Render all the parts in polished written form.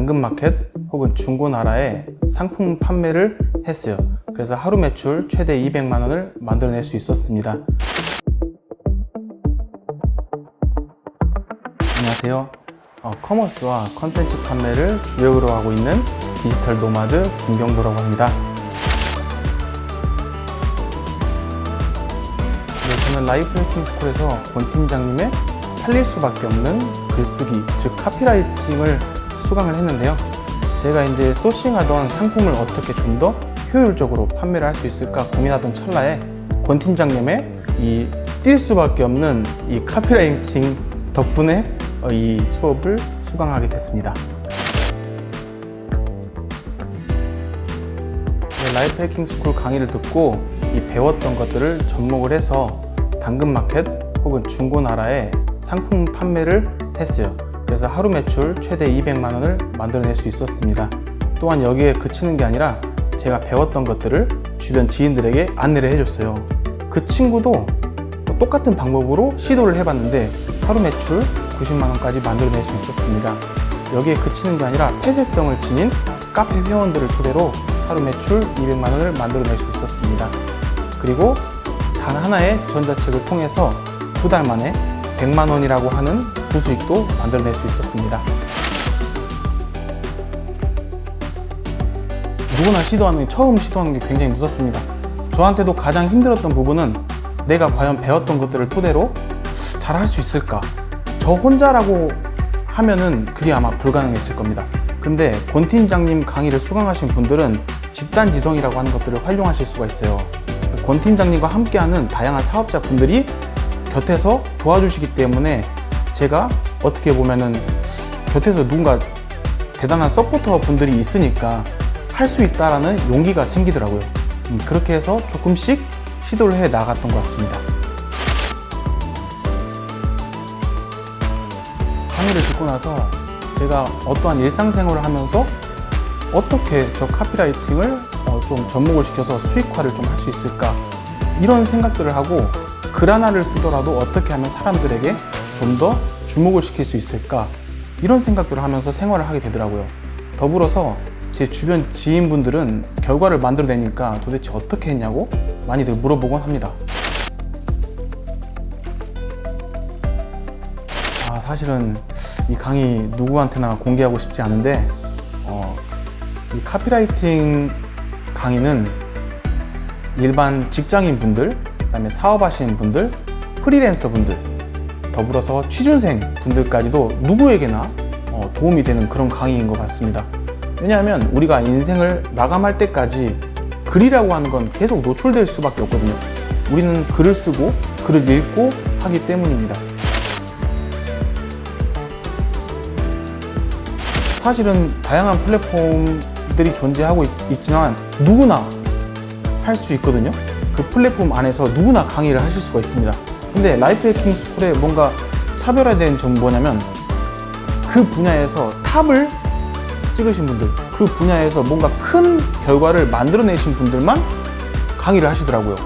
당근마켓 혹은 중고나라에 상품 판매를 했어요. 그래서 하루 매출 최대 200만 원을 만들어낼 수 있었습니다. 안녕하세요. 커머스와 컨텐츠 판매를 주력으로 하고 있는 디지털 노마드 김경도라고 합니다. 저는 라이프 해킹 스쿨에서 권 팀장님의 팔릴 수밖에 없는 글쓰기, 즉 카피라이팅을 수강을 했는데요. 제가 이제 소싱하던 상품을 어떻게 좀 더 효율적으로 판매를 할 수 있을까 고민하던 찰나에 권 팀장님의 이 뛸 수밖에 없는 이 카피라이팅 덕분에 이 수업을 수강하게 됐습니다. 라이프 해킹 스쿨 강의를 듣고 이 배웠던 것들을 접목을 해서 당근마켓 혹은 중고나라에 상품 판매를 했어요. 그래서 하루 매출 최대 200만 원을 만들어낼 수 있었습니다. 또한 여기에 그치는 게 아니라 제가 배웠던 것들을 주변 지인들에게 안내를 해줬어요. 그 친구도 똑같은 방법으로 시도를 해봤는데 하루 매출 90만 원까지 만들어낼 수 있었습니다. 여기에 그치는 게 아니라 폐쇄성을 지닌 카페 회원들을 토대로 하루 매출 200만 원을 만들어낼 수 있었습니다. 그리고 단 하나의 전자책을 통해서 2달 만에 100만 원이라고 하는 부수익도 만들어낼 수 있었습니다. 누구나 처음 시도하는 게 굉장히 무섭습니다. 저한테도 가장 힘들었던 부분은 내가 과연 배웠던 것들을 토대로 잘 할 수 있을까? 저 혼자라고 하면은 그게 아마 불가능했을 겁니다. 근데 권 팀장님 강의를 수강하신 분들은 집단지성이라고 하는 것들을 활용하실 수가 있어요. 권 팀장님과 함께하는 다양한 사업자분들이 곁에서 도와주시기 때문에 제가 어떻게 보면은 곁에서 누군가 대단한 서포터 분들이 있으니까 할 수 있다라는 용기가 생기더라고요. 그렇게 해서 조금씩 시도를 해 나갔던 것 같습니다. 강의를 듣고 나서 제가 어떠한 일상생활을 하면서 어떻게 저 카피라이팅을 좀 접목을 시켜서 수익화를 좀 할 수 있을까, 이런 생각들을 하고 글 하나를 쓰더라도 어떻게 하면 사람들에게 좀 더 주목을 시킬 수 있을까, 이런 생각들을 하면서 생활을 하게 되더라고요. 더불어서 제 주변 지인분들은 결과를 만들어내니까 도대체 어떻게 했냐고 많이들 물어보곤 합니다. 사실은 이 강의 누구한테나 공개하고 싶지 않은데 이 카피라이팅 강의는 일반 직장인 분들, 그다음에 사업하시는 분들, 프리랜서 분들, 더불어서 취준생 분들까지도 누구에게나 도움이 되는 그런 강의인 것 같습니다. 왜냐하면 우리가 인생을 마감할 때까지 글이라고 하는 건 계속 노출될 수밖에 없거든요. 우리는 글을 쓰고 글을 읽고 하기 때문입니다. 사실은 다양한 플랫폼들이 존재하고 있지만 누구나 할 수 있거든요. 그 플랫폼 안에서 누구나 강의를 하실 수가 있습니다. 근데 라이프 해킹 스쿨의 뭔가 차별화된 점은 뭐냐면 그 분야에서 탑을 찍으신 분들, 그 분야에서 뭔가 큰 결과를 만들어내신 분들만 강의를 하시더라고요.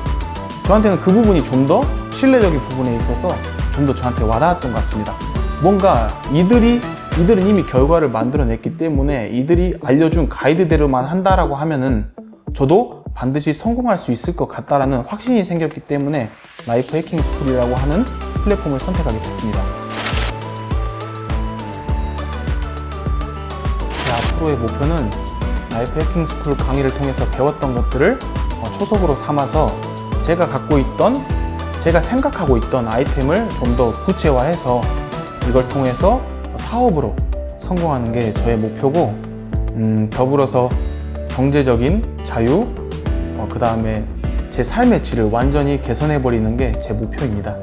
저한테는 그 부분이 좀 더 신뢰적인 부분에 있어서 좀 더 저한테 와닿았던 것 같습니다. 뭔가 이들은 이미 결과를 만들어냈기 때문에 이들이 알려준 가이드대로만 한다라고 하면은 저도 반드시 성공할 수 있을 것 같다라는 확신이 생겼기 때문에 라이프 해킹 스쿨이라고 하는 플랫폼을 선택하게 됐습니다. 앞으로의 목표는 라이프 해킹 스쿨 강의를 통해서 배웠던 것들을 초석으로 삼아서 제가 생각하고 있던 아이템을 좀 더 구체화해서 이걸 통해서 사업으로 성공하는 게 저의 목표고, 더불어서 경제적인 자유, 그 다음에 제 삶의 질을 완전히 개선해버리는 게 제 목표입니다.